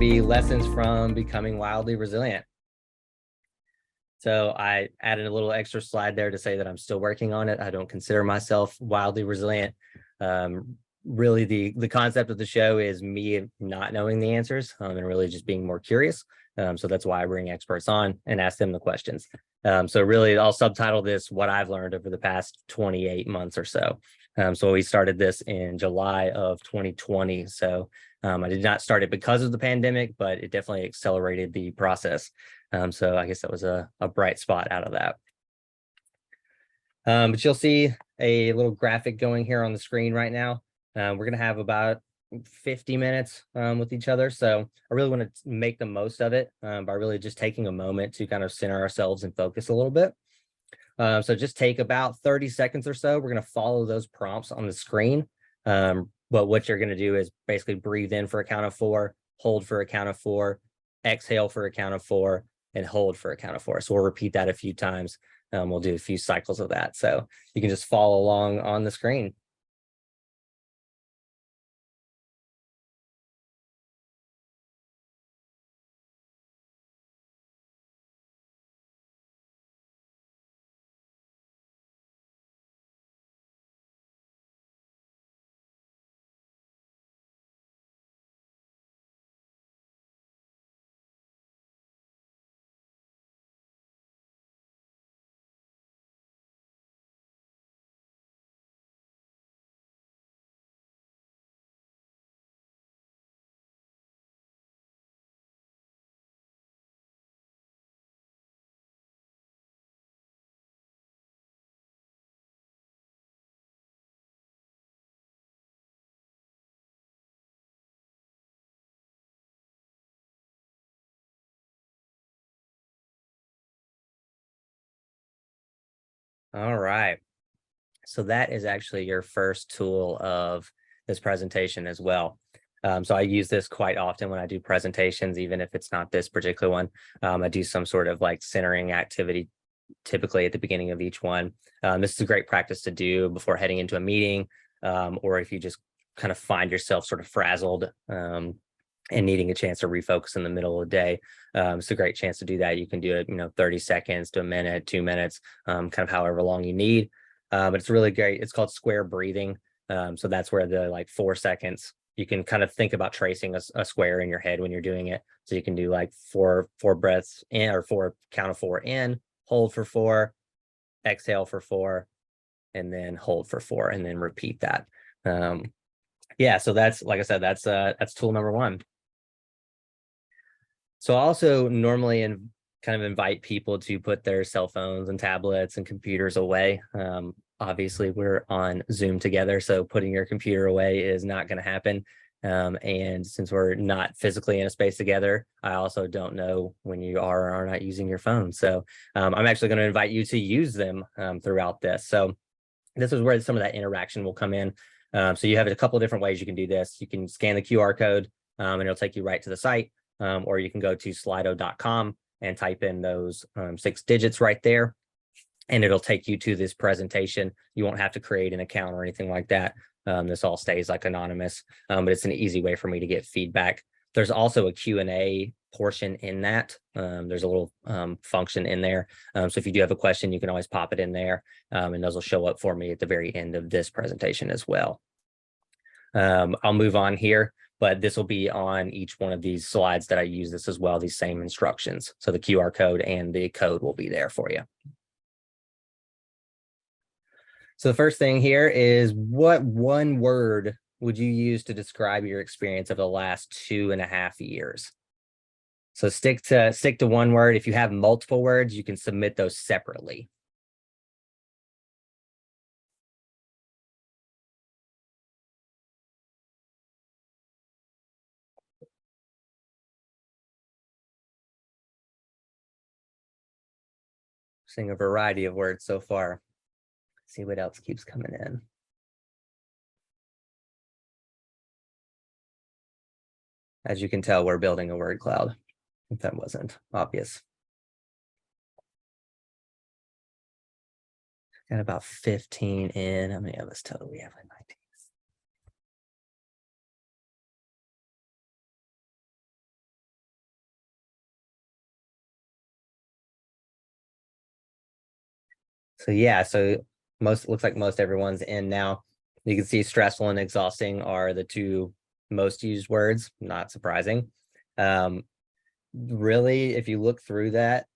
be lessons from becoming wildly resilient. So I added a little extra slide there to say that I'm still working on it. I don't consider myself wildly resilient. Really, the concept of the show is me not knowing the answers and really just being more curious. So that's why I bring experts on and ask them the questions. So really, I'll subtitle this "What I've Learned Over the Past 28 months or so." So we started this in July of 2020. So I did not start it because of the pandemic, but it definitely accelerated the process. So I guess that was a bright spot out of that. But you'll see a little graphic going here on the screen right now. We're going to have about 50 minutes with each other. So I really want to make the most of it by really just taking a moment to kind of center ourselves and focus a little bit. So just take about 30 seconds or so. We're going to follow those prompts on the screen. But what you're going to do is basically breathe in for a count of 4, hold for a count of 4, exhale for a count of 4, and hold for a count of 4. So we'll repeat that a few times. We'll do a few cycles of that. So you can just follow along on the screen. All right. So that is actually your first tool of this presentation as well. So I use this quite often when I do presentations, even if it's not this particular one. I do some sort of like centering activity typically at the beginning of each one. This is a great practice to do before heading into a meeting, or if you just kind of find yourself sort of frazzled and needing a chance to refocus in the middle of the day. It's a great chance to do that. You can do it, 30 seconds to a minute, 2 minutes, kind of however long you need. But it's really great. It's called square breathing. So that's where the like 4 seconds, you can kind of think about tracing a square in your head when you're doing it. So you can do like four breaths in, or 4 count of 4 in, hold for 4, exhale for 4, and then hold for 4, and then repeat that. Yeah, so that's, like I said, that's tool number 1. So I also normally kind of invite people to put their cell phones and tablets and computers away. Obviously, we're on Zoom together, so putting your computer away is not going to happen. And since we're not physically in a space together, I also don't know when you are or are not using your phone. So I'm actually going to invite you to use them throughout this. So this is where some of that interaction will come in. So you have a couple of different ways you can do this. You can scan the QR code and it'll take you right to the site. Or you can go to slido.com and type in those 6 digits right there, and it'll take you to this presentation. You won't have to create an account or anything like that. This all stays like anonymous, but it's an easy way for me to get feedback. There's also a Q&A portion in that. There's a little function in there. So if you do have a question, you can always pop it in there, and those will show up for me at the very end of this presentation as well. I'll move on here, but this will be on each one of these slides that I use this as well, these same instructions. So the QR code and the code will be there for you. So the first thing here is, what one word would you use to describe your experience of the last 2.5 years? So stick to one word. If you have multiple words, you can submit those separately. Seeing a variety of words so far. See what else keeps coming in. As you can tell, we're building a word cloud, if that wasn't obvious. Got about 15 in. How many of us total? We have like 19. So yeah, so looks like most everyone's in now. You can see stressful and exhausting are the two most used words, not surprising. Really, if you look through that,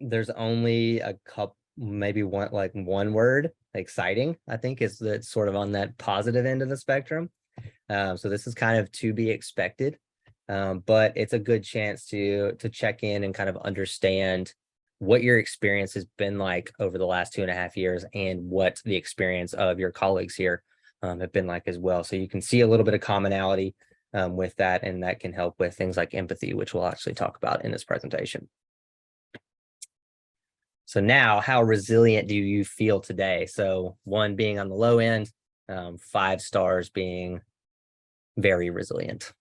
there's only a couple, maybe one word, exciting, I think is that sort of on that positive end of the spectrum. So this is kind of to be expected, but it's a good chance to check in and kind of understand what your experience has been like over the last 2.5 years and what the experience of your colleagues here have been like as well. So you can see a little bit of commonality with that, and that can help with things like empathy, which we'll actually talk about in this presentation. So now, how resilient do you feel today? So 1 being on the low end, 5 stars being very resilient.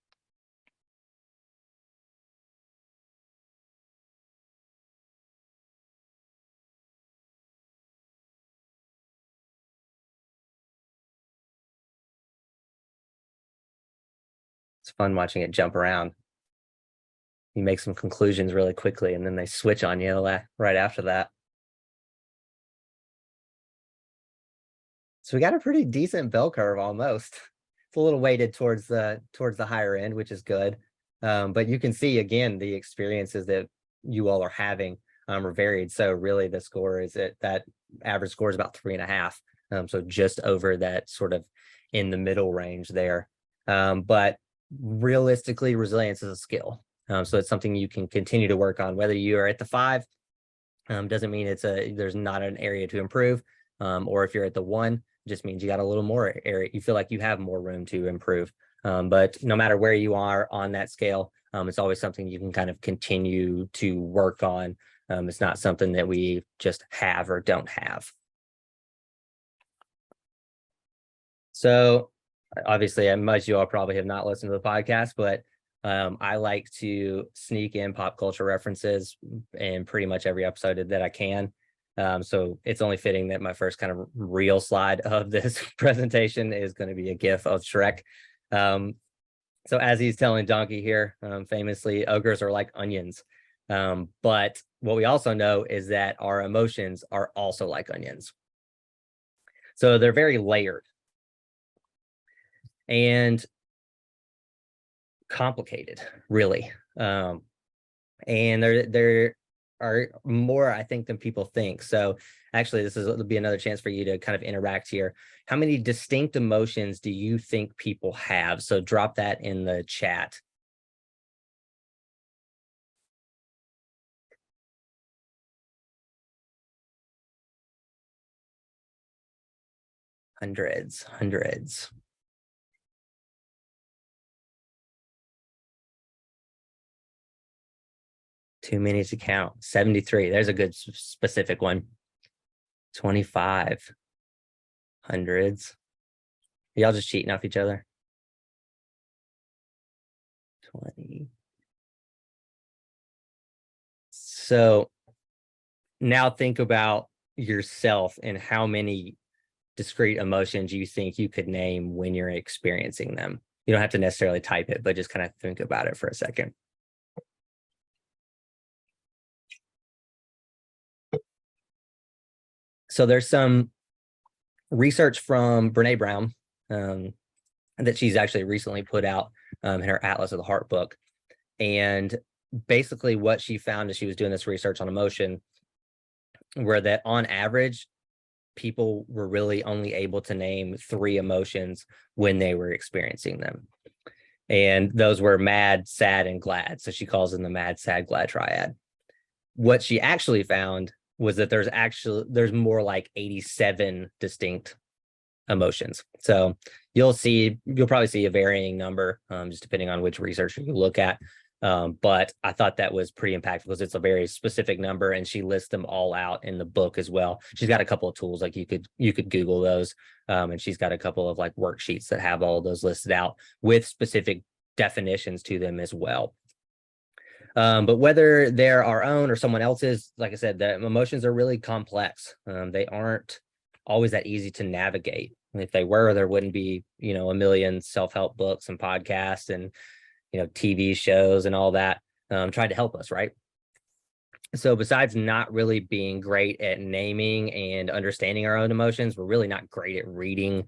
It's fun watching it jump around. You make some conclusions really quickly, and then they switch on you right after that. So we got a pretty decent bell curve almost. It's a little weighted towards the higher end, which is good. But you can see again the experiences that you all are having are varied. So really the score is that average score is about 3.5. So just over that sort of in the middle range there. But realistically, resilience is a skill. So it's something you can continue to work on, whether you are at the 5, doesn't mean there's not an area to improve. Or if you're at the 1, just means you got a little more area. You feel like you have more room to improve. But no matter where you are on that scale, it's always something you can kind of continue to work on. It's not something that we just have or don't have. So obviously, most of you all probably have not listened to the podcast, but I like to sneak in pop culture references in pretty much every episode that I can. So it's only fitting that my first kind of real slide of this presentation is going to be a GIF of Shrek. So as he's telling Donkey here, famously, ogres are like onions. But what we also know is that our emotions are also like onions. So they're very layered and complicated, really. And there are more, I think, than people think. So actually, will be another chance for you to kind of interact here. How many distinct emotions do you think people have? So drop that in the chat. Hundreds. Too many to count. 73. There's a good specific one. 25. Hundreds. Y'all just cheating off each other. 20. So now think about yourself and how many discrete emotions you think you could name when you're experiencing them. You don't have to necessarily type it, but just kind of think about it for a second. So there's some research from Brene Brown that she's actually recently put out in her Atlas of the Heart book. And basically what she found as she was doing this research on emotion were that on average, people were really only able to name 3 emotions when they were experiencing them. And those were mad, sad, and glad. So she calls them the mad, sad, glad triad. What she actually found was that there's more like 87 distinct emotions. So you'll probably see a varying number, just depending on which researcher you look at. But I thought that was pretty impactful because it's a very specific number, and she lists them all out in the book as well. She's got a couple of tools, like you could Google those, and she's got a couple of like worksheets that have all of those listed out with specific definitions to them as well. But whether they're our own or someone else's, like I said, the emotions are really complex. They aren't always that easy to navigate. If they were, there wouldn't be, a million self-help books and podcasts and, TV shows and all that trying to help us, right? So besides not really being great at naming and understanding our own emotions, we're really not great at reading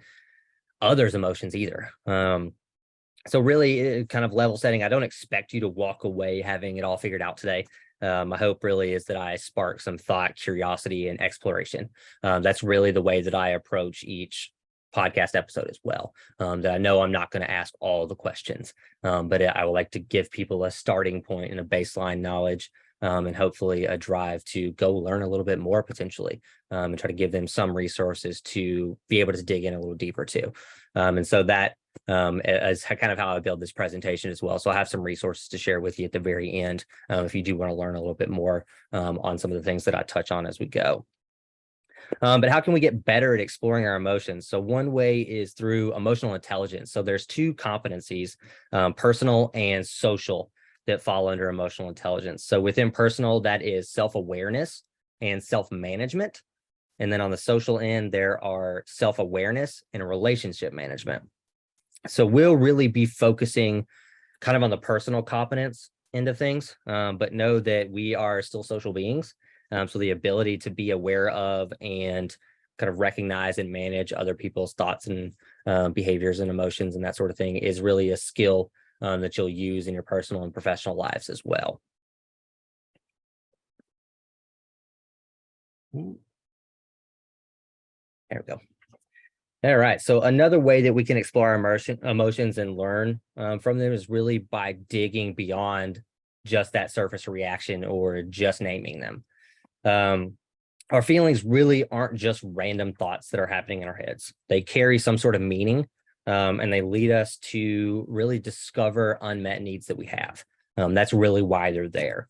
others' emotions either. So really kind of level setting, I don't expect you to walk away having it all figured out today. My hope really is that I spark some thought, curiosity, and exploration. That's really the way that I approach each podcast episode as well. That I know I'm not going to ask all the questions, but I would like to give people a starting point and a baseline knowledge, and hopefully a drive to go learn a little bit more potentially, and try to give them some resources to be able to dig in a little deeper too. And so that as kind of how I build this presentation as well. So I'll have some resources to share with you at the very end, if you do want to learn a little bit more on some of the things that I touch on as we go. But how can we get better at exploring our emotions? So one way is through emotional intelligence. So there's two competencies, personal and social, that fall under emotional intelligence. So within personal, that is self-awareness and self-management. And then on the social end, there are self-awareness and relationship management. So we'll really be focusing kind of on the personal competence end of things, but know that we are still social beings. So the ability to be aware of and kind of recognize and manage other people's thoughts and behaviors and emotions and that sort of thing is really a skill that you'll use in your personal and professional lives as well. There we go. All right. So another way that we can explore our emotions and learn from them is really by digging beyond just that surface reaction or just naming them. Our feelings really aren't just random thoughts that are happening in our heads. They carry some sort of meaning, and they lead us to really discover unmet needs that we have. That's really why they're there.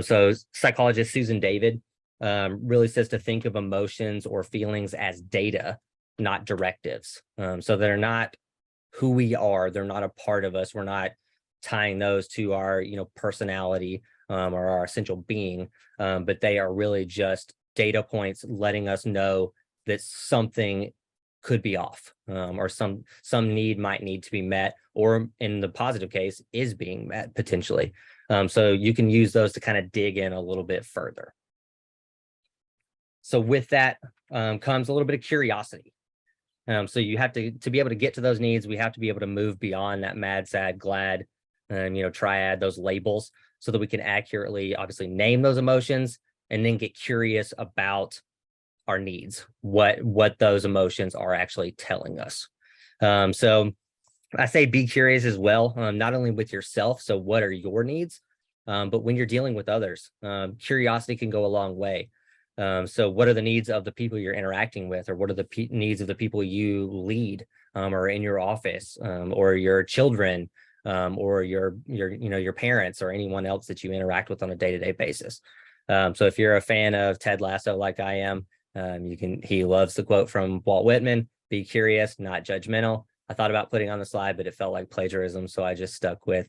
So psychologist Susan David really says to think of emotions or feelings as data, not directives. So they're not who we are. They're not a part of us. We're not tying those to our, personality or our essential being, but they are really just data points letting us know that something could be off, or some need might need to be met, or in the positive case is being met potentially. So you can use those to kind of dig in a little bit further. So with that comes a little bit of curiosity. So you have to be able to get to those needs, we have to be able to move beyond that mad, sad, glad, triad, those labels, so that we can accurately, obviously, name those emotions and then get curious about our needs, what those emotions are actually telling us. So I say be curious as well, not only with yourself, so what are your needs, but when you're dealing with others, curiosity can go a long way. So what are the needs of the people you're interacting with, or what are the needs of the people you lead, or in your office, or your children, or your parents, or anyone else that you interact with on a day-to-day basis. So if you're a fan of Ted Lasso like I am, he loves the quote from Walt Whitman: "Be curious, not judgmental." I thought about putting on the slide, but it felt like plagiarism, so I just stuck with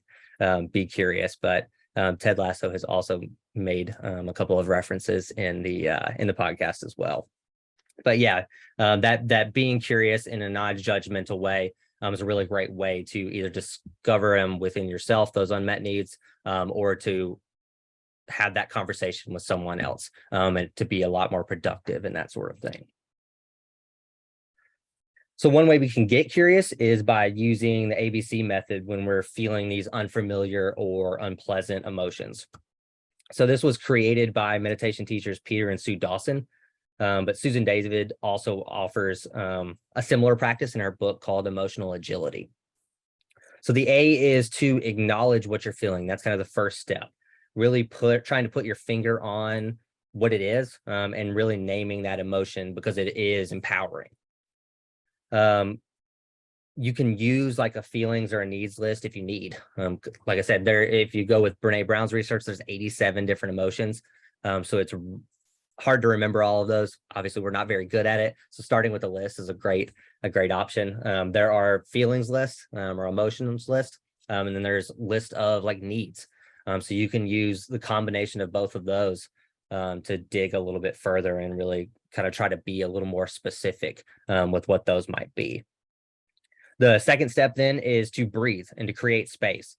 be curious. But Ted Lasso has also made a couple of references in the podcast as well. But yeah, that being curious in a non-judgmental way is a really great way to either discover them within yourself, those unmet needs, or to have that conversation with someone else, and to be a lot more productive and that sort of thing. So one way we can get curious is by using the ABC method when we're feeling these unfamiliar or unpleasant emotions. So this was created by meditation teachers Peter and Sue Dawson, but Susan David also offers a similar practice in her book called Emotional Agility. So the A is to acknowledge what you're feeling. That's kind of the first step. Really trying to put your finger on what it is, and really naming that emotion, because it is empowering. You can use like a feelings or a needs list if you need. Like I said, if you go with Brene Brown's research, there's 87 different emotions. So it's hard to remember all of those. Obviously, we're not very good at it. So starting with a list is a great option. There are feelings lists, or emotions list, and then there's list of like needs. So you can use the combination of both of those to dig a little bit further and really kind of try to be a little more specific with what those might be. The second step then is to breathe and to create space.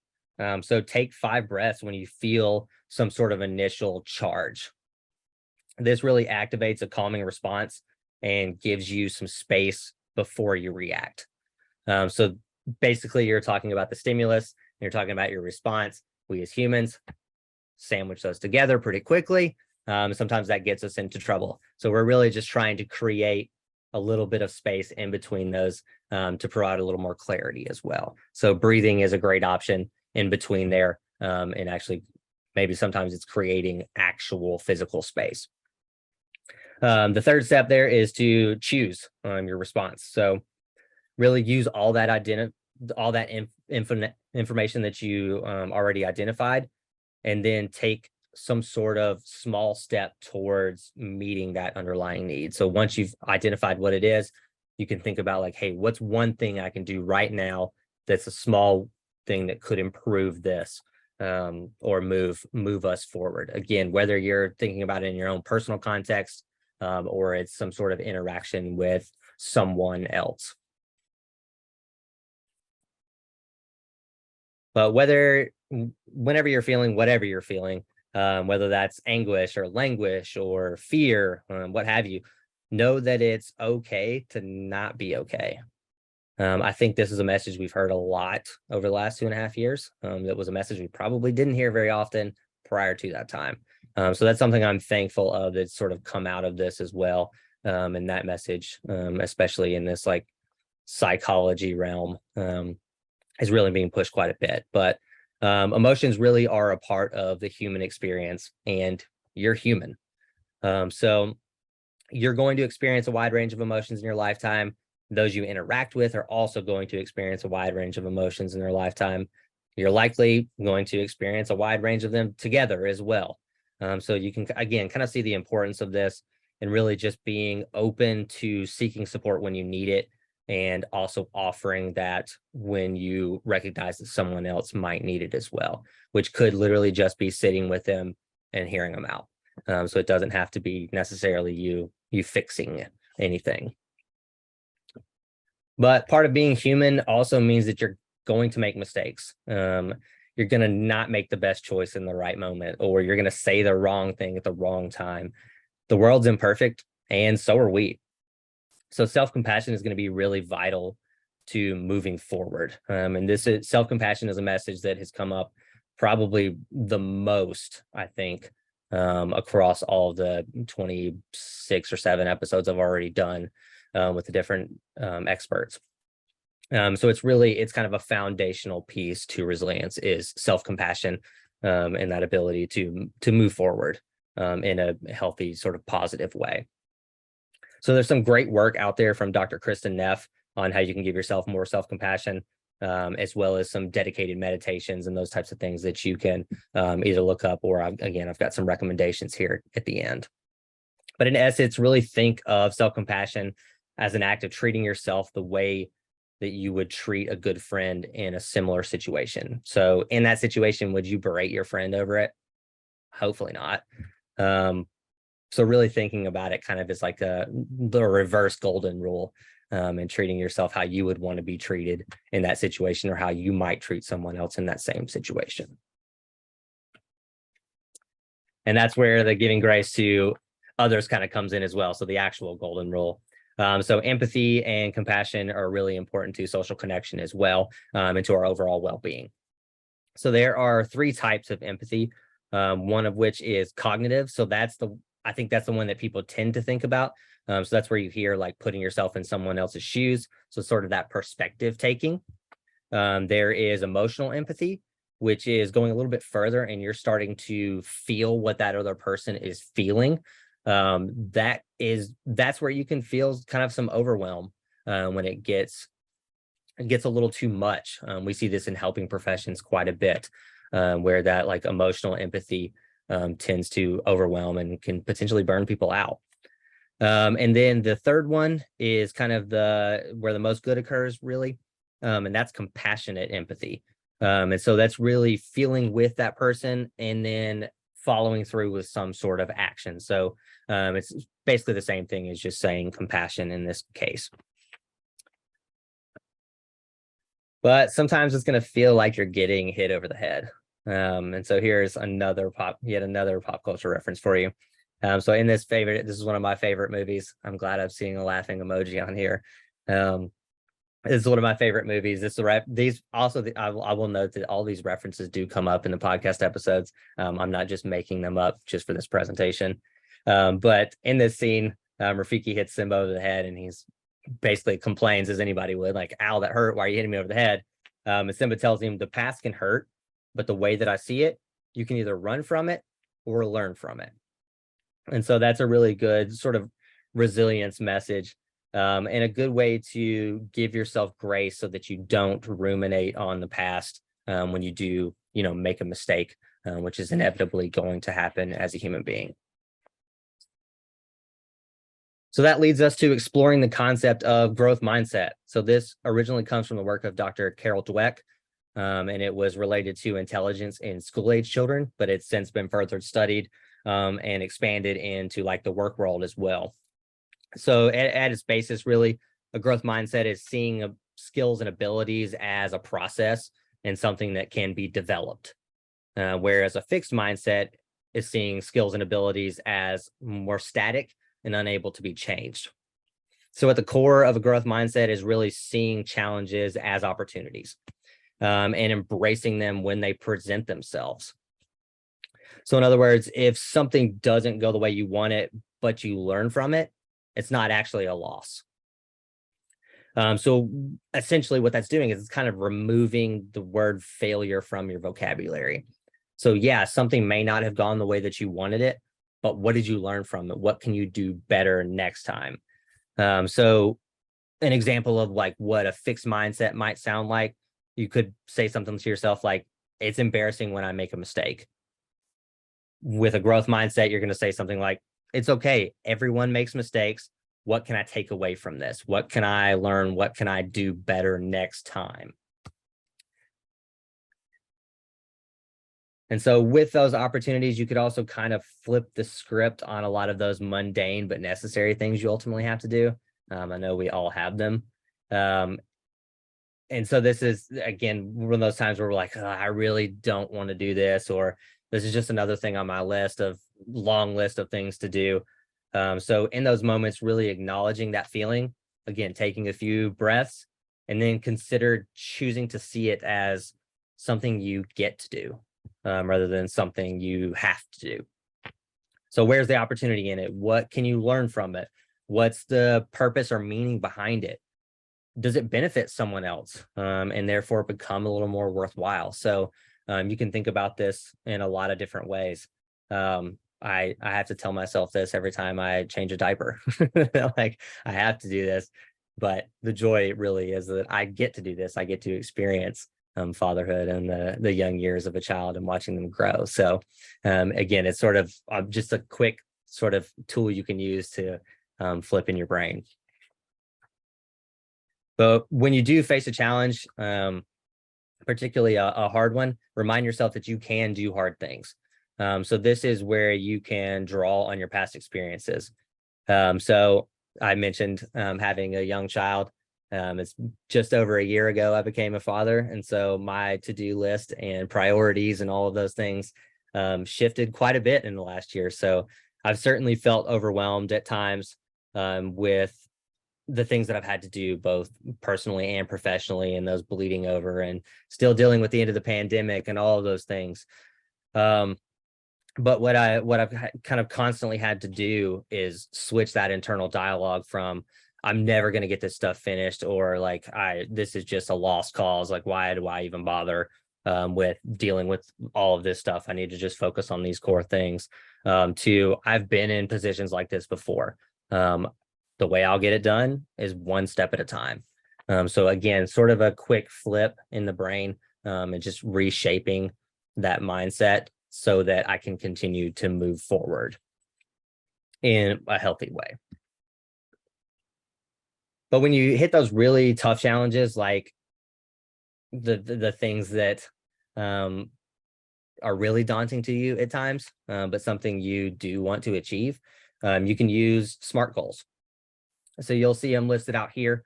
So take 5 breaths when you feel some sort of initial charge. This really activates a calming response and gives you some space before you react. So basically, you're talking about the stimulus, and you're talking about your response. We as humans sandwich those together pretty quickly. Sometimes that gets us into trouble. So we're really just trying to create a little bit of space in between those to provide a little more clarity as well. So breathing is a great option in between there. And actually, maybe sometimes it's creating actual physical space. The third step there is to choose your response. So really use all that information that you already identified, and then take some sort of small step towards meeting that underlying need. So once you've identified what it is, you can think about like, hey, what's one thing I can do right now that's a small thing that could improve this or move us forward. Again, whether you're thinking about it in your own personal context or it's some sort of interaction with someone else. But whenever you're feeling whatever you're feeling, whether that's anguish or languish or fear, what have you, know that it's okay to not be okay. I think this is a message we've heard a lot over the last 2.5 years. That was a message we probably didn't hear very often prior to that time. So that's something I'm thankful of that's sort of come out of this as well. And that message, especially in this like psychology realm, is really being pushed quite a bit. But emotions really are a part of the human experience, and you're human. So you're going to experience a wide range of emotions in your lifetime. Those you interact with are also going to experience a wide range of emotions in their lifetime. You're likely going to experience a wide range of them together as well. So you can, again, kind of see the importance of this and really just being open to seeking support when you need it, and also offering that when you recognize that someone else might need it as well, which could literally just be sitting with them and hearing them out. So it doesn't have to be necessarily you fixing anything. But part of being human also means that you're going to make mistakes. You're going to not make the best choice in the right moment, or you're going to say the wrong thing at the wrong time. The world's imperfect, and so are we. So self-compassion is going to be really vital to moving forward. And this is self-compassion is a message that has come up probably the most, I think, across all of the 26 or 7 episodes I've already done with the different experts. So it's kind of a foundational piece to resilience is self-compassion and that ability to move forward in a healthy, sort of positive way. So there's some great work out there from Dr. Kristen Neff on how you can give yourself more self-compassion, as well as some dedicated meditations and those types of things that you can either look up, or I've got some recommendations here at the end. But in essence, really think of self-compassion as an act of treating yourself the way that you would treat a good friend in a similar situation. So in that situation, would you berate your friend over it? Hopefully not. So really thinking about it kind of as like the reverse golden rule, and treating yourself how you would want to be treated in that situation, or how you might treat someone else in that same situation. And that's where the giving grace to others kind of comes in as well. So the actual golden rule. So empathy and compassion are really important to social connection as well, and to our overall well-being. So there are 3 types of empathy, one of which is cognitive. So I think that's the one that people tend to think about. So that's where you hear like putting yourself in someone else's shoes. So sort of that perspective taking. There is emotional empathy, which is going a little bit further, and you're starting to feel what that other person is feeling. That's where you can feel kind of some overwhelm when it gets a little too much. We see this in helping professions quite a bit, where that like emotional empathy tends to overwhelm and can potentially burn people out. And then the third one is kind of where the most good occurs, really, and that's compassionate empathy. And so that's really feeling with that person and then following through with some sort of action. So it's basically the same thing as just saying compassion in this case. But sometimes it's going to feel like you're getting hit over the head. And so here's yet another pop culture reference for you. So in this is one of my favorite movies. I'm glad I'm seeing a laughing emoji on here. This is one of my favorite movies. I will note that all these references do come up in the podcast episodes. I'm not just making them up just for this presentation. But in this scene, Rafiki hits Simba over the head, and he's basically complains as anybody would, like, "Ow, that hurt. Why are you hitting me over the head?" And Simba tells him, "The past can hurt, but the way that I see it, you can either run from it or learn from it." And so that's a really good sort of resilience message, and a good way to give yourself grace so that you don't ruminate on the past when you do, make a mistake, which is inevitably going to happen as a human being. So that leads us to exploring the concept of growth mindset. So this originally comes from the work of Dr. Carol Dweck, and it was related to intelligence in school-age children, but it's since been further studied and expanded into like the work world as well. So at its basis, really, a growth mindset is seeing skills and abilities as a process and something that can be developed, whereas a fixed mindset is seeing skills and abilities as more static and unable to be changed. So at the core of a growth mindset is really seeing challenges as opportunities, and embracing them when they present themselves. So in other words, if something doesn't go the way you want it, but you learn from it, it's not actually a loss. So essentially what that's doing is it's kind of removing the word failure from your vocabulary. So yeah, something may not have gone the way that you wanted it, but what did you learn from it? What can you do better next time? So an example of like what a fixed mindset might sound like, you could say something to yourself like, "It's embarrassing when I make a mistake." With a growth mindset, you're going to say something like, "It's okay. Everyone makes mistakes. What can I take away from this? What can I learn? What can I do better next time?" And so with those opportunities, you could also kind of flip the script on a lot of those mundane but necessary things you ultimately have to do. I know we all have them. And so this is, again, one of those times where we're like, I really don't want to do this, or this is just another thing on my long list of things to do. So in those moments, really acknowledging that feeling, again, taking a few breaths, and then consider choosing to see it as something you get to do, rather than something you have to do. So where's the opportunity in it? What can you learn from it? What's the purpose or meaning behind it? Does it benefit someone else, and therefore become a little more worthwhile? So you can think about this in a lot of different ways. I have to tell myself this every time I change a diaper. Like, I have to do this, but the joy really is that I get to do this. I get to experience fatherhood and the young years of a child and watching them grow. So again, it's sort of just a quick sort of tool you can use to flip in your brain. But when you do face a challenge, particularly a hard one, remind yourself that you can do hard things. So this is where you can draw on your past experiences. So I mentioned having a young child. It's just over a year ago I became a father. And so my to-do list and priorities and all of those things shifted quite a bit in the last year. So I've certainly felt overwhelmed at times with the things that I've had to do both personally and professionally, and those bleeding over, and still dealing with the end of the pandemic and all of those things. But what I've kind of constantly had to do is switch that internal dialogue from, "I'm never going to get this stuff finished," or like, this is just a lost cause. Like, why do I even bother with dealing with all of this stuff? I need to just focus on these core things. To, I've been in positions like this before. The way I'll get it done is one step at a time. So again, sort of a quick flip in the brain, and just reshaping that mindset so that I can continue to move forward in a healthy way. But when you hit those really tough challenges, like the things that are really daunting to you at times, but something you do want to achieve, you can use SMART goals. So you'll see them listed out here.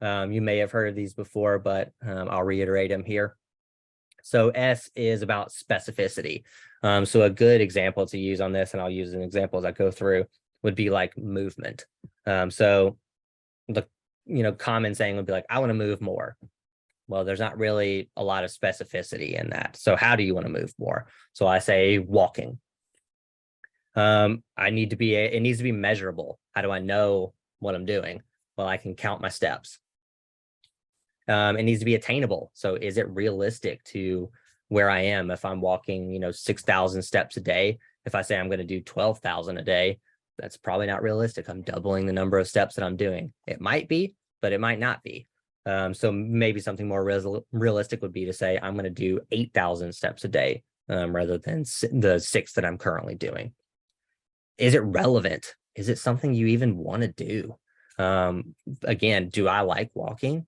You may have heard of these before, but I'll reiterate them here. So S is about specificity. So a good example to use on this, and I'll use an example as I go through, would be like movement. So the common saying would be like, I want to move more. Well, there's not really a lot of specificity in that. So how do you want to move more? So I say walking. It needs to be measurable. How do I know what I'm doing? Well, I can count my steps. It needs to be attainable. So is it realistic to where I am if I'm walking, 6,000 steps a day? If I say I'm going to do 12,000 a day, that's probably not realistic. I'm doubling the number of steps that I'm doing. It might be, but it might not be. So maybe something more realistic would be to say I'm going to do 8,000 steps a day rather than the 6 that I'm currently doing. Is it relevant? Is it something you even want to do? Again, do I like walking?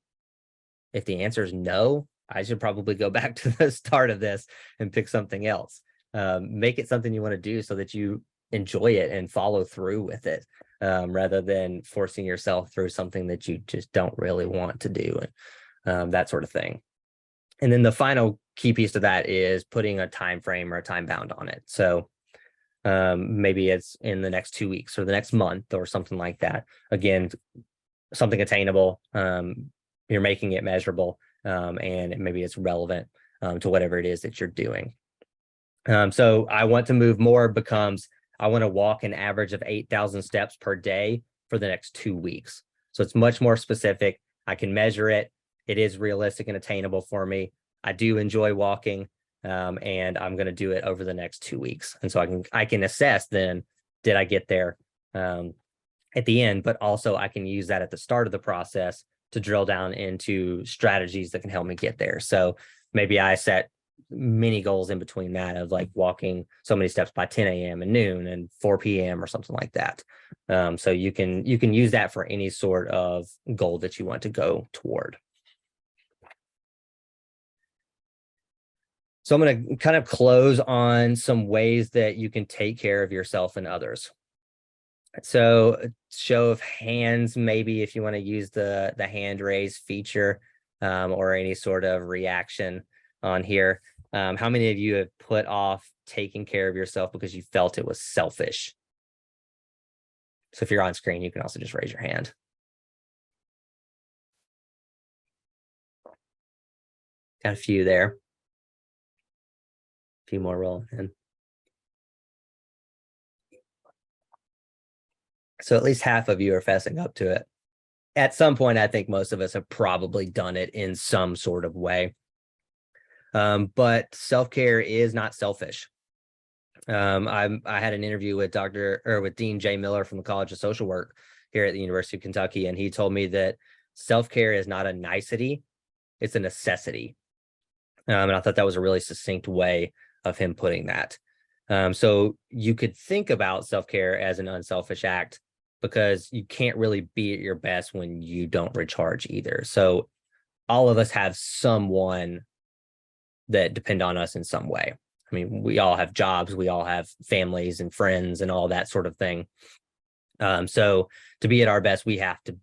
If the answer is no, I should probably go back to the start of this and pick something else. Make it something you want to do so that you enjoy it and follow through with it, rather than forcing yourself through something that you just don't really want to do, and that sort of thing. And then the final key piece to that is putting a time frame or a time bound on it. So maybe it's in the next 2 weeks or the next month or something like that. Again, something attainable. You're making it measurable, and maybe it's relevant to whatever it is that you're doing. So I want to move more becomes I want to walk an average of 8,000 steps per day for the next 2 weeks. So it's much more specific. I can measure it. It is realistic and attainable for me. I do enjoy walking, and I'm going to do it over the next 2 weeks. And so I can assess then, did I get there at the end, but also I can use that at the start of the process to drill down into strategies that can help me get there. So maybe I set mini goals in between that of like walking so many steps by 10 a.m. and noon and 4 p.m. or something like that. So you can use that for any sort of goal that you want to go toward. So I'm going to kind of close on some ways that you can take care of yourself and others. So show of hands, maybe if you want to use the hand raise feature, or any sort of reaction on here. How many of you have put off taking care of yourself because you felt it was selfish? So if you're on screen, you can also just raise your hand. Got a few there. A few more rolling in. So at least half of you are fessing up to it. At some point, I think most of us have probably done it in some sort of way. But self-care is not selfish. I had an interview with Dean J. Miller from the College of Social Work here at the University of Kentucky, and he told me that self-care is not a nicety, it's a necessity. And I thought that was a really succinct way of him putting that. So you could think about self-care as an unselfish act, because you can't really be at your best when you don't recharge either. So all of us have someone that depend on us in some way. I mean, we all have jobs, we all have families and friends and all that sort of thing. So to be at our best, we have to,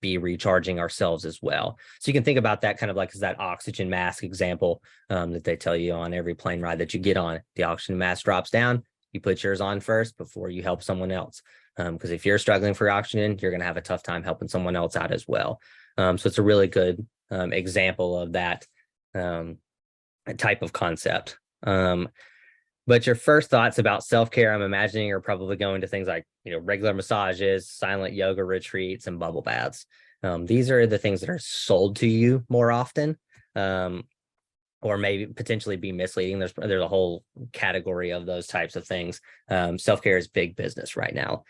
be recharging ourselves as well. So you can think about that kind of like as that oxygen mask example that they tell you on every plane ride that you get on. The oxygen mask drops down, you put yours on first before you help someone else. Because if you're struggling for oxygen, you're going to have a tough time helping someone else out as well. So it's a really good example of that type of concept. But your first thoughts about self-care, I'm imagining, are probably going to things like, regular massages, silent yoga retreats, and bubble baths. These are the things that are sold to you more often, or maybe potentially be misleading. There's a whole category of those types of things. Self-care is big business right now.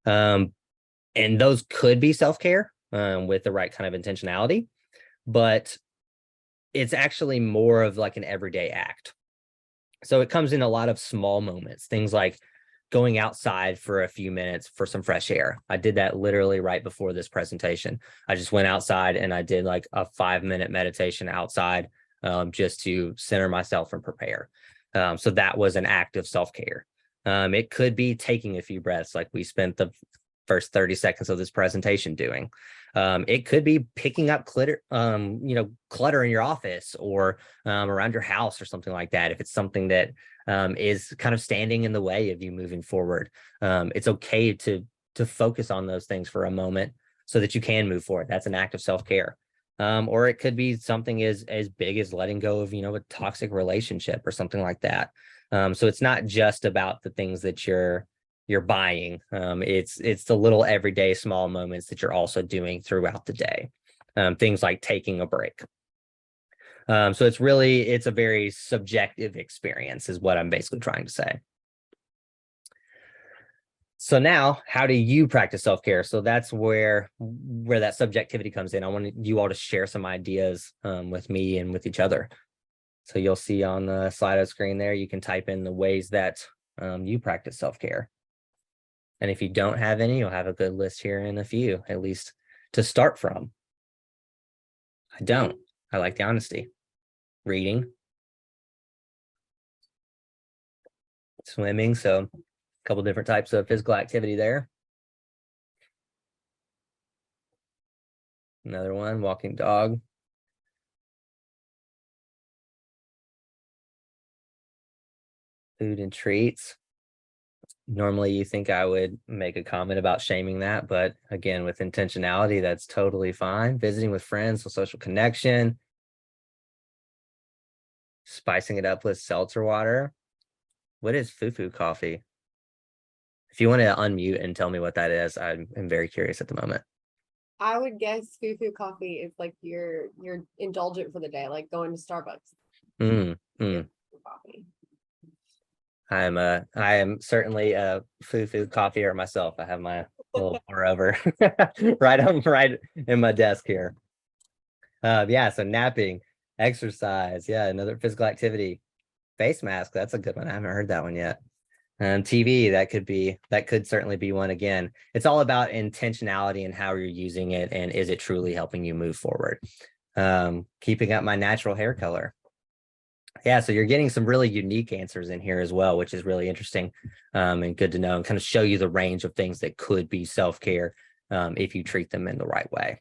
And those could be self-care with the right kind of intentionality, but it's actually more of like an everyday act. So it comes in a lot of small moments, things like going outside for a few minutes for some fresh air. I did that literally right before this presentation. I just went outside and I did like a 5-minute meditation outside, just to center myself and prepare. So that was an act of self-care. It could be taking a few breaths, like we spent the first 30 seconds of this presentation doing? It could be picking up clutter, clutter in your office or around your house or something like that. If it's something that is kind of standing in the way of you moving forward, it's okay to focus on those things for a moment so that you can move forward. That's an act of self-care. Or it could be something as big as letting go of, a toxic relationship or something like that. So it's not just about the things that you're buying. It's the little everyday small moments that you're also doing throughout the day. Things like taking a break. So it's a very subjective experience is what I'm basically trying to say. So now, how do you practice self-care? So that's where that subjectivity comes in. I want you all to share some ideas with me and with each other. So you'll see on the Slido screen there, you can type in the ways that you practice self-care. And if you don't have any, you'll have a good list here in a few, at least to start from. I don't. I like the honesty. Reading. Swimming. So a couple different types of physical activity there. Another one, walking dog. Food and treats. Normally you think I would make a comment about shaming that, but again, with intentionality, that's totally fine. Visiting with friends, so social connection. Spicing it up with seltzer water. What is foo-foo coffee? If you want to unmute and tell me what that is, I'm very curious at the moment. I would guess foo-foo coffee is like you're indulgent for the day, like going to Starbucks. Coffee. I am certainly a foo-foo coffeeer myself. I have my little pour over right in my desk here. Yeah, so napping, exercise, yeah, another physical activity. Face mask, that's a good one. I haven't heard that one yet. And TV, that could certainly be one again. It's all about intentionality and how you're using it, and is it truly helping you move forward? Keeping up my natural hair color. Yeah, so you're getting some really unique answers in here as well, which is really interesting and good to know, and kind of show you the range of things that could be self-care if you treat them in the right way.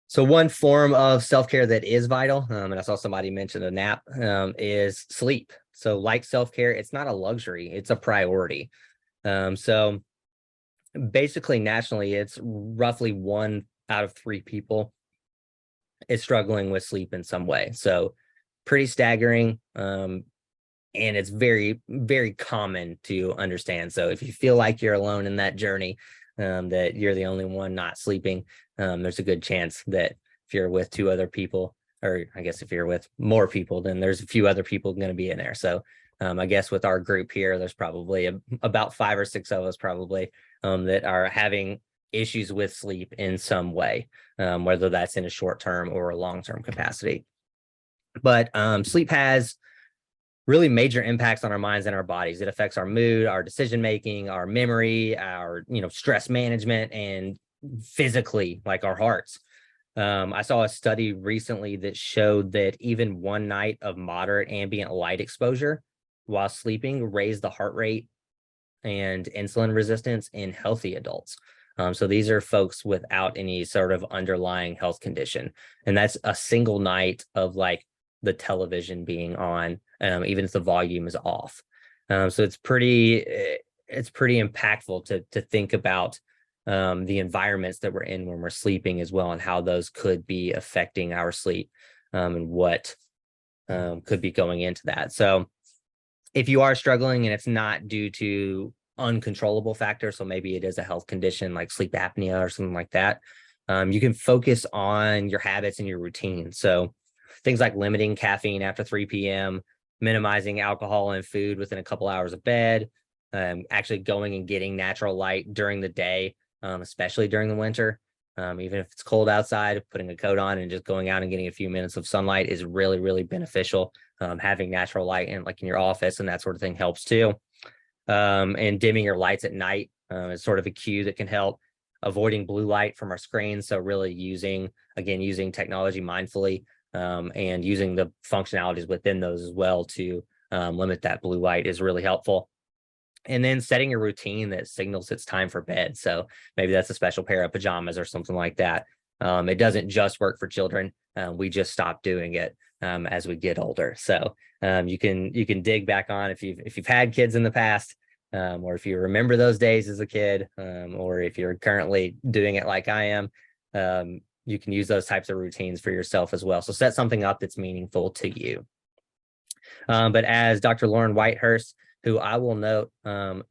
So one form of self-care that is vital, and I saw somebody mention a nap, is sleep. So like self-care, it's not a luxury, it's a priority. So basically nationally, it's roughly 1 out of 3 people is struggling with sleep in some way. So pretty staggering. And it's very, very common to understand. So if you feel like you're alone in that journey, that you're the only one not sleeping, there's a good chance that if you're with 2 other people, or I guess if you're with more people, then there's a few other people going to be in there. So I guess with our group here, there's probably about 5 or 6 of us probably that are having issues with sleep in some way, whether that's in a short-term or a long-term capacity. But sleep has really major impacts on our minds and our bodies. It affects our mood, our decision-making, our memory, our stress management, and physically, like our hearts. I saw a study recently that showed that even 1 night of moderate ambient light exposure while sleeping raised the heart rate and insulin resistance in healthy adults. So these are folks without any sort of underlying health condition. And that's a single night of like the television being on, even if the volume is off. So it's pretty impactful to think about the environments that we're in when we're sleeping as well, and how those could be affecting our sleep and what could be going into that. So if you are struggling and it's not due to uncontrollable factors, so maybe it is a health condition like sleep apnea or something like that, you can focus on your habits and your routine. So things like limiting caffeine after 3 p.m., minimizing alcohol and food within a couple hours of bed, actually going and getting natural light during the day, especially during the winter. Even if it's cold outside, putting a coat on and just going out and getting a few minutes of sunlight is really, really beneficial. Having natural light in your office and that sort of thing helps too. And dimming your lights at night is sort of a cue that can help. Avoiding blue light from our screens. So really using technology mindfully and using the functionalities within those as well to limit that blue light is really helpful. And then setting a routine that signals it's time for bed. So maybe that's a special pair of pajamas or something like that. It doesn't just work for children. We just stop doing it as we get older. So you can dig back on if you've had kids in the past, or if you remember those days as a kid, or if you're currently doing it like I am. You can use those types of routines for yourself as well. So set something up that's meaningful to you. But as Dr. Lauren Whitehurst, who I will note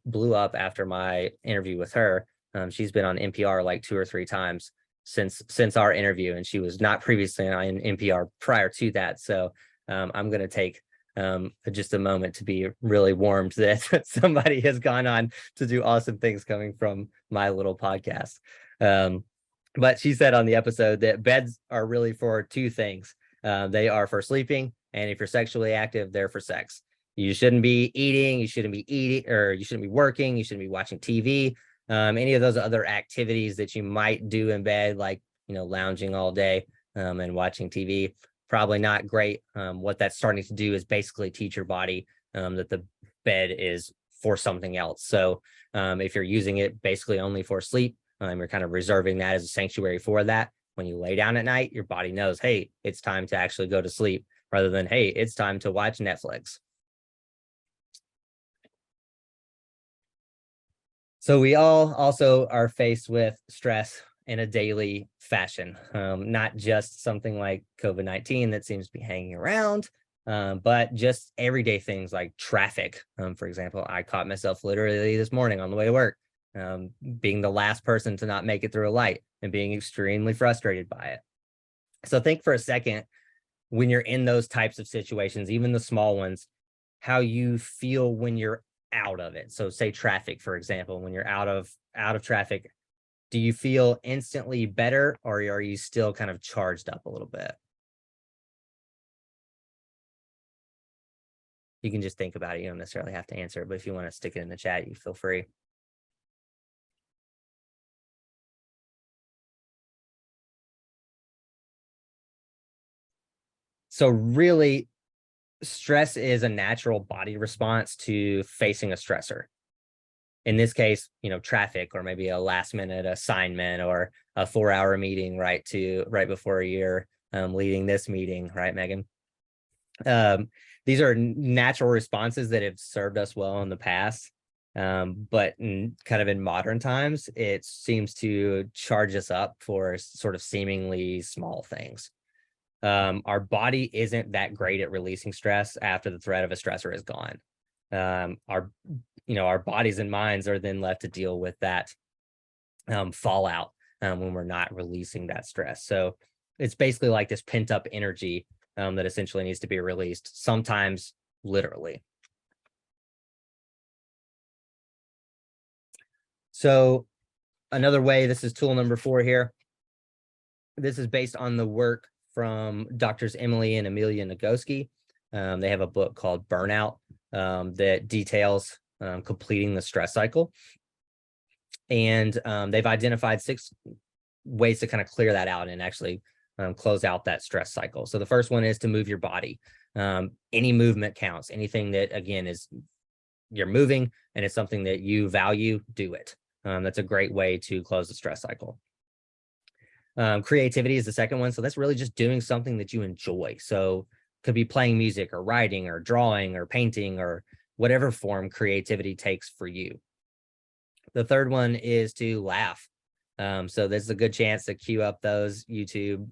blew up after my interview with her, she's been on NPR like 2 or 3 times since our interview, and she was not previously on NPR prior to that. So I'm going to take just a moment to be really warmed that somebody has gone on to do awesome things coming from my little podcast. But she said on the episode that beds are really for 2 things. They are for sleeping, and if you're sexually active, they're for sex. You shouldn't be eating, you shouldn't be working, you shouldn't be watching TV. Any of those other activities that you might do in bed, like, lounging all day and watching TV, probably not great. What that's starting to do is basically teach your body that the bed is for something else. So if you're using it basically only for sleep, you're kind of reserving that as a sanctuary for that. When you lay down at night, your body knows, hey, it's time to actually go to sleep, rather than, hey, it's time to watch Netflix. So we all also are faced with stress in a daily fashion, not just something like COVID-19 that seems to be hanging around, but just everyday things like traffic. For example, I caught myself literally this morning on the way to work, being the last person to not make it through a light and being extremely frustrated by it. So think for a second, when you're in those types of situations, even the small ones, how you feel when you're out of it. So say traffic, for example, when you're out of traffic, do you feel instantly better, or are you still kind of charged up a little bit? You can just think about it. You don't necessarily have to answer it, but if you want to stick it in the chat, you feel free. So really, stress is a natural body response to facing a stressor. In this case, traffic, or maybe a last minute assignment, or a 4-hour meeting right before you're leading this meeting, right, Megan? These are natural responses that have served us well in the past. But kind of in modern times, it seems to charge us up for sort of seemingly small things. Our body isn't that great at releasing stress after the threat of a stressor is gone. Our bodies and minds are then left to deal with that fallout when we're not releasing that stress. So it's basically like this pent up energy that essentially needs to be released, sometimes literally. So another way, this is tool number 4 here. This is based on the work from Doctors Emily and Amelia Nagoski. They have a book called Burnout that details completing the stress cycle. And they've identified 6 ways to kind of clear that out and actually close out that stress cycle. So the first one is to move your body. Any movement counts. Anything that, again, is you're moving and it's something that you value, do it. That's a great way to close the stress cycle. Creativity is the second one. So that's really just doing something that you enjoy. So could be playing music or writing or drawing or painting or whatever form creativity takes for you. The third one is to laugh. So there's a good chance to queue up those YouTube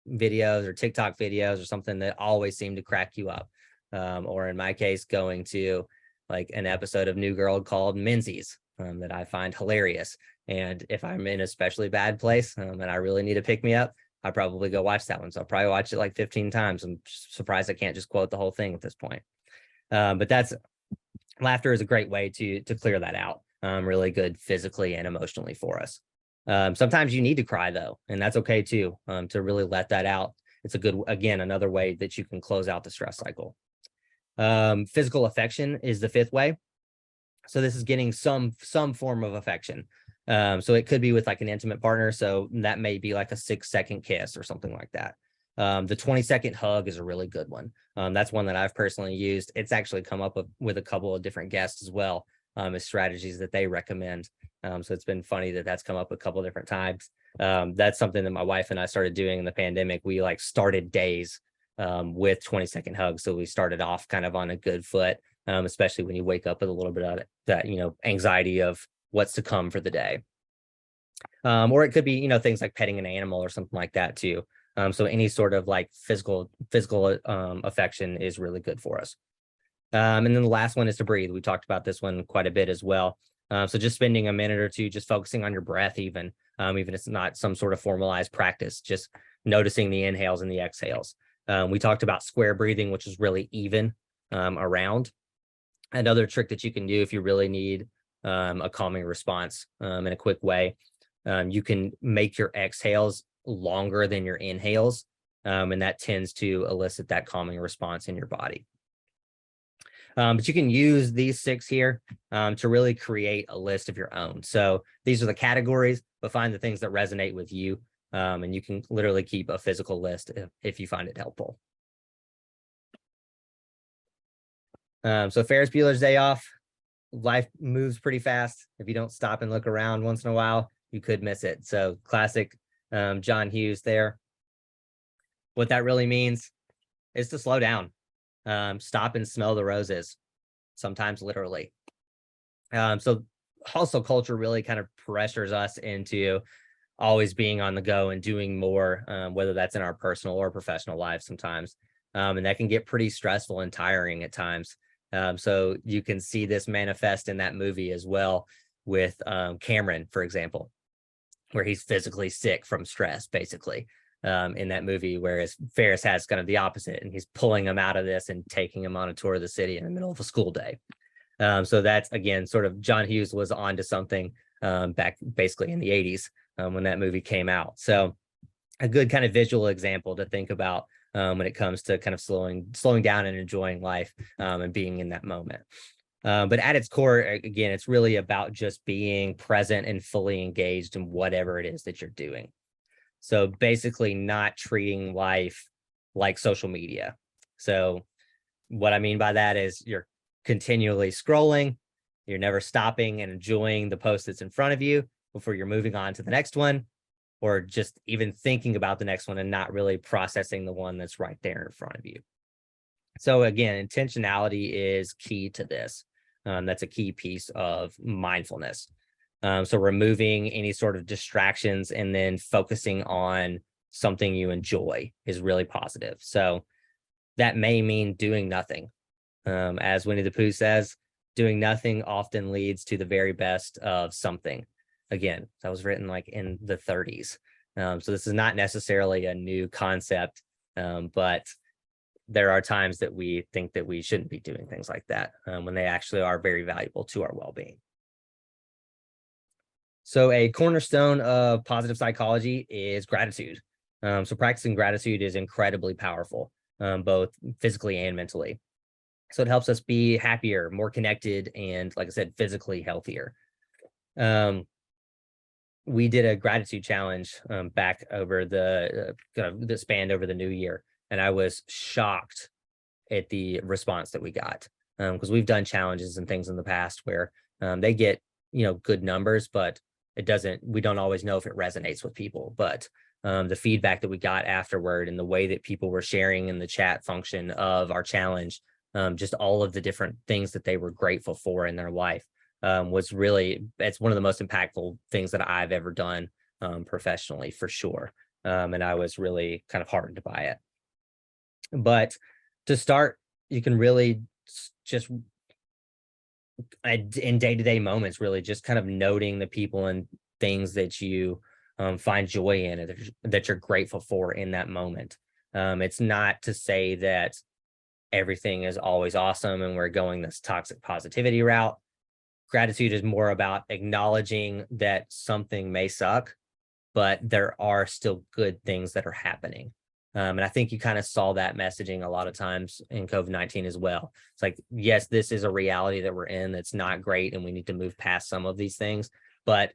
videos or TikTok videos or something that always seem to crack you up. Or in my case, going to like an episode of New Girl called Menzies that I find hilarious. And if I'm in a especially bad place and I really need to pick me up, I probably go watch that one. So I'll probably watch it like 15 times. I'm surprised I can't just quote the whole thing at this point. But laughter is a great way to clear that out. Really good physically and emotionally for us. Sometimes you need to cry though, and that's okay too, to really let that out. It's another way that you can close out the stress cycle. Physical affection is the 5th way. So this is getting some form of affection. So it could be with like an intimate partner. So that may be like a 6-second kiss or something like that. The 20-second hug is a really good one. That's one that I've personally used. It's actually come up with a couple of different guests as well. as strategies that they recommend. So it's been funny that that's come up a couple of different times. That's something that my wife and I started doing in the pandemic. We like started days with 20-second hugs. So we started off kind of on a good foot, especially when you wake up with a little bit of that, anxiety of what's to come for the day. Or it could be, things like petting an animal or something like that too. So any sort of like physical affection is really good for us. And then the last one is to breathe. We talked about this one quite a bit as well. So just spending a minute or two, just focusing on your breath, even if it's not some sort of formalized practice, just noticing the inhales and the exhales. We talked about square breathing, which is really even around. Another trick that you can do if you really need a calming response in a quick way, you can make your exhales longer than your inhales, and that tends to elicit that calming response in your body. But you can use these 6 here to really create a list of your own. So these are the categories, but find the things that resonate with you, and you can literally keep a physical list if you find it helpful. So Ferris Bueller's Day Off, life moves pretty fast. If you don't stop and look around once in a while, you could miss it. So classic John Hughes there. What that really means is to slow down, stop and smell the roses, sometimes literally. So hustle culture really kind of pressures us into always being on the go and doing more, whether that's in our personal or professional lives sometimes. And that can get pretty stressful and tiring at times. So you can see this manifest in that movie as well with Cameron, for example, where he's physically sick from stress, basically, in that movie, whereas Ferris has kind of the opposite, and he's pulling him out of this and taking him on a tour of the city in the middle of a school day. So that's, again, sort of John Hughes was onto something back basically in the 80s when that movie came out. So a good kind of visual example to think about when it comes to kind of slowing down and enjoying life and being in that moment. But at its core, again, it's really about just being present and fully engaged in whatever it is that you're doing. So basically not treating life like social media. So what I mean by that is you're continually scrolling, you're never stopping and enjoying the post that's in front of you before you're moving on to the next one, or just even thinking about the next one and not really processing the one that's right there in front of you. So again, intentionality is key to this. That's a key piece of mindfulness. So removing any sort of distractions and then focusing on something you enjoy is really positive. So that may mean doing nothing. As Winnie the Pooh says, doing nothing often leads to the very best of something. Again, that was written like in the 30s. So this is not necessarily a new concept, but there are times that we think that we shouldn't be doing things like that when they actually are very valuable to our well-being. So a cornerstone of positive psychology is gratitude. So practicing gratitude is incredibly powerful, both physically and mentally. So it helps us be happier, more connected, and like I said, physically healthier. We did a gratitude challenge back over the spanned over the new year, and I was shocked at the response that we got, because we've done challenges and things in the past where they get good numbers, but we don't always know if it resonates with people. But the feedback that we got afterward and the way that people were sharing in the chat function of our challenge, just all of the different things that they were grateful for in their life, it's one of the most impactful things that I've ever done professionally, for sure. And I was really kind of heartened by it. But to start, you can really just in day-to-day moments, really just kind of noting the people and things that you find joy in, and that you're grateful for in that moment. It's not to say that everything is always awesome and we're going this toxic positivity route. Gratitude is more about acknowledging that something may suck, but there are still good things that are happening. And I think you kind of saw that messaging a lot of times in COVID-19 as well. It's like, yes, this is a reality that we're in that's not great, and we need to move past some of these things. But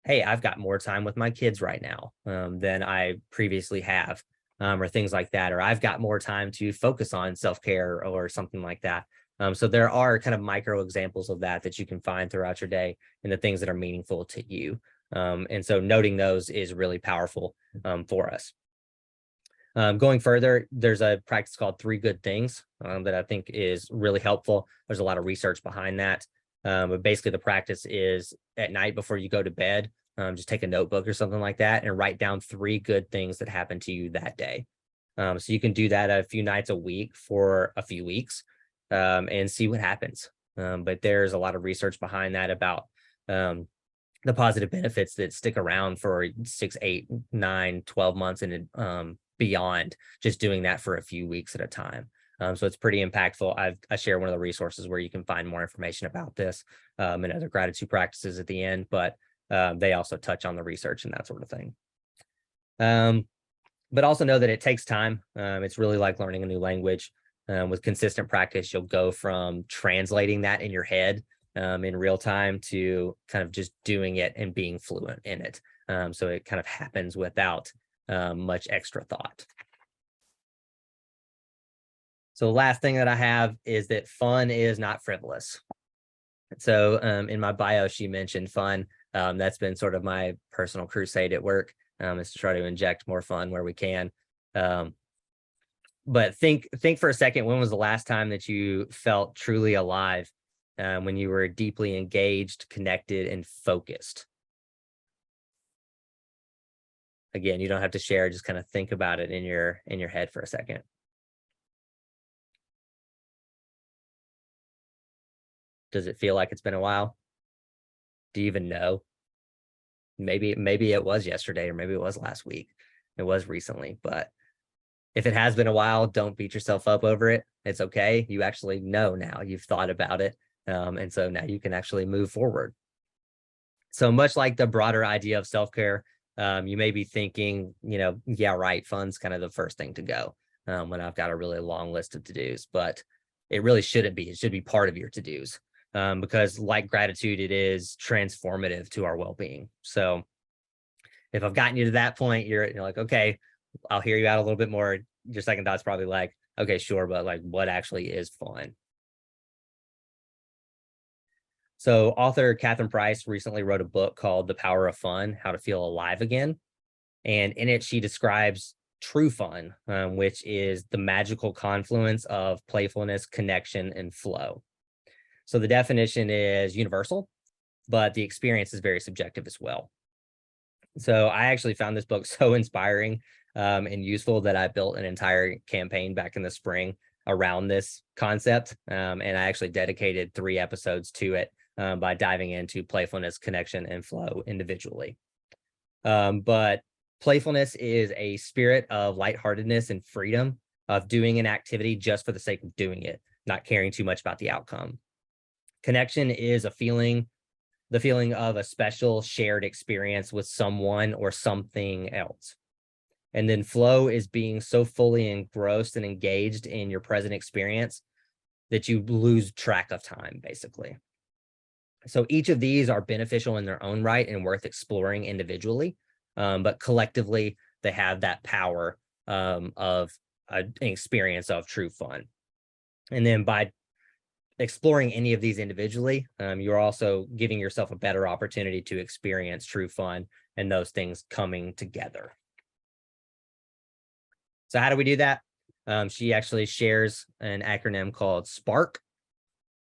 hey, I've got more time with my kids right now than I previously have, or things like that. Or I've got more time to focus on self-care or something like that. So there are kind of micro examples of that you can find throughout your day and the things that are meaningful to you. And so noting those is really powerful for us. Going further, there's a practice called 3 Good Things that I think is really helpful. There's a lot of research behind that. But basically the practice is at night before you go to bed, just take a notebook or something like that and write down 3 good things that happened to you that day. So you can do that a few nights a week for a few weeks and see what happens. But there's a lot of research behind that about the positive benefits that stick around for 6, 8, 9, 12 months and beyond, just doing that for a few weeks at a time. So it's pretty impactful. I share one of the resources where you can find more information about this and other gratitude practices at the end, but they also touch on the research and that sort of thing. But also know that it takes time. It's really like learning a new language. With consistent practice, you'll go from translating that in your head in real time to kind of just doing it and being fluent in it. So it kind of happens without much extra thought. So the last thing that I have is that fun is not frivolous. So in my bio, she mentioned fun. That's been sort of my personal crusade at work, is to try to inject more fun where we can. But think for a second, when was the last time that you felt truly alive, when you were deeply engaged, connected, and focused? Again, you don't have to share, just kind of think about it in your head for a second. Does it feel like it's been a while? Do you even know? Maybe it was yesterday, or maybe it was last week. It was recently, but if it has been a while, don't beat yourself up over it. It's okay. You actually know now. You've thought about it. And so now you can actually move forward. So much like the broader idea of self-care, you may be thinking, yeah, right, fun's kind of the first thing to go when I've got a really long list of to-dos, but it really shouldn't be. It should be part of your to-dos because like gratitude, it is transformative to our well-being. So if I've gotten you to that point, you're like, okay, I'll hear you out a little bit more. Your second thought's probably like, okay, sure, but like what actually is fun? So author Catherine Price recently wrote a book called The Power of Fun, How to Feel Alive Again. And in it, she describes true fun, which is the magical confluence of playfulness, connection, and flow. So the definition is universal, but the experience is very subjective as well. So I actually found this book so inspiring and useful that I built an entire campaign back in the spring around this concept. And I actually dedicated 3 episodes to it by diving into playfulness, connection, and flow individually. But playfulness is a spirit of lightheartedness and freedom of doing an activity just for the sake of doing it, not caring too much about the outcome. Connection is the feeling of a special shared experience with someone or something else. And then flow is being so fully engrossed and engaged in your present experience that you lose track of time, basically. So each of these are beneficial in their own right and worth exploring individually, but collectively, they have that power of an experience of true fun. And then by exploring any of these individually, you're also giving yourself a better opportunity to experience true fun and those things coming together. So how do we do that? She actually shares an acronym called SPARK.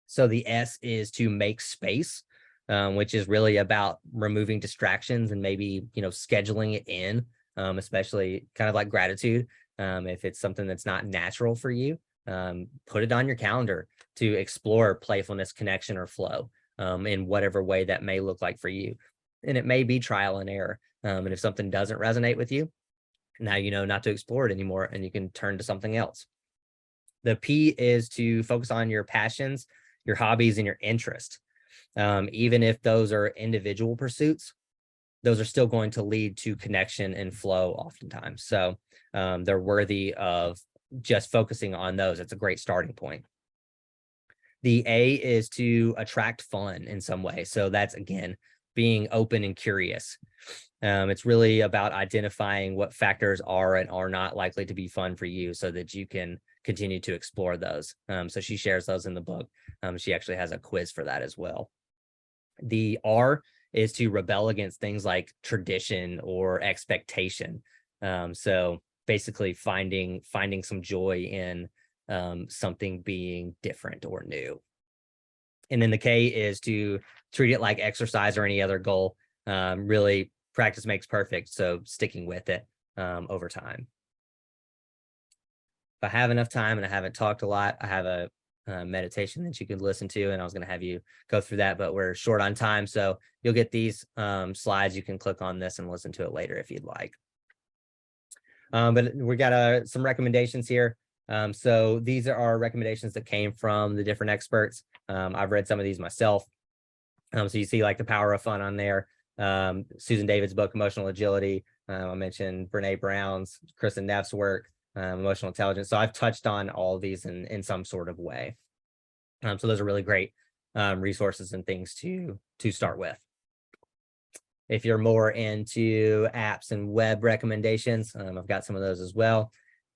So the S is to make space, which is really about removing distractions and maybe, scheduling it in, especially kind of like gratitude. If it's something that's not natural for you, put it on your calendar to explore playfulness, connection, or flow in whatever way that may look like for you. And it may be trial and error. And if something doesn't resonate with you, now you know not to explore it anymore and you can turn to something else. The P is to focus on your passions, your hobbies, and your interest. Even if those are individual pursuits, those are still going to lead to connection and flow oftentimes. So they're worthy of just focusing on those. It's a great starting point. The A is to attract fun in some way. So that's, again, being open and curious. It's really about identifying what factors are and are not likely to be fun for you so that you can continue to explore those. So she shares those in the book. She actually has a quiz for that as well. The R is to rebel against things like tradition or expectation. So basically finding some joy in something being different or new. And then the K is to treat it like exercise or any other goal. Really, practice makes perfect. So sticking with it over time. If I have enough time and I haven't talked a lot, I have a meditation that you could listen to, and I was going to have you go through that, but we're short on time. So you'll get these slides. You can click on this and listen to it later if you'd like. But we got some recommendations here. So these are our recommendations that came from the different experts. I've read some of these myself. So you see like The Power of Fun on there. Susan David's book, Emotional Agility. I mentioned Brene Brown's, Kristen Neff's work, Emotional Intelligence. So I've touched on all of these in some sort of way. So those are really great resources and things to start with. If you're more into apps and web recommendations, I've got some of those as well.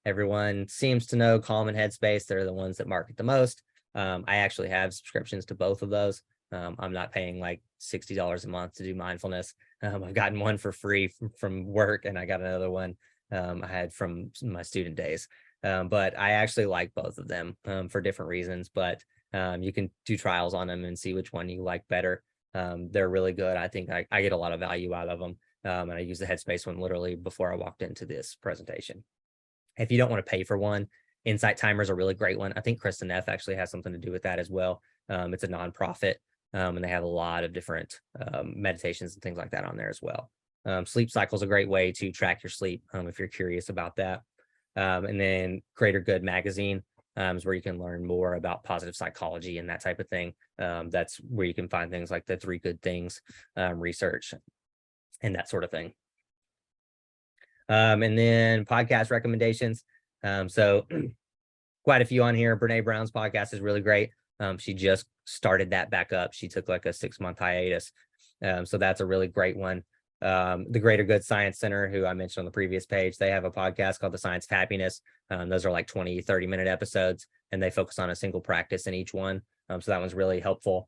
Everyone seems to know Calm and Headspace. They're the ones that market the most. I actually have subscriptions to both of those. I'm not paying like $60 a month to do mindfulness. I've gotten one for free from work, and I got another one I had from my student days. But I actually like both of them for different reasons, but you can do trials on them and see which one you like better. They're really good. I think I get a lot of value out of them. And I use the Headspace one literally before I walked into this presentation. If you don't want to pay for one, Insight Timer is a really great one. I think Kristen Neff actually has something to do with that as well. It's a nonprofit, and they have a lot of different meditations and things like that on there as well. Sleep Cycle is a great way to track your sleep if you're curious about that. And then Greater Good magazine is where you can learn more about positive psychology and that type of thing. That's where you can find things like the 3 Good Things research and that sort of thing. And then podcast recommendations. So quite a few on here. Brene Brown's podcast is really great. She just started that back up. She took like a 6-month hiatus. So that's a really great one. The Greater Good Science Center, who I mentioned on the previous page, they have a podcast called The Science of Happiness. Those are like 20, 30-minute episodes, and they focus on a single practice in each one. So that one's really helpful.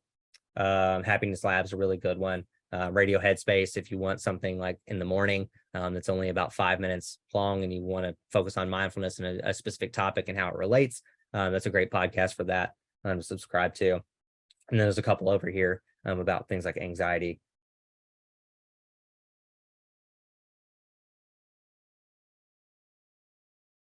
Happiness Lab's a really good one. Radio Headspace, if you want something like in the morning that's only about 5 minutes long and you want to focus on mindfulness and a specific topic and how it relates, that's a great podcast for that to subscribe to. And then there's a couple over here about things like anxiety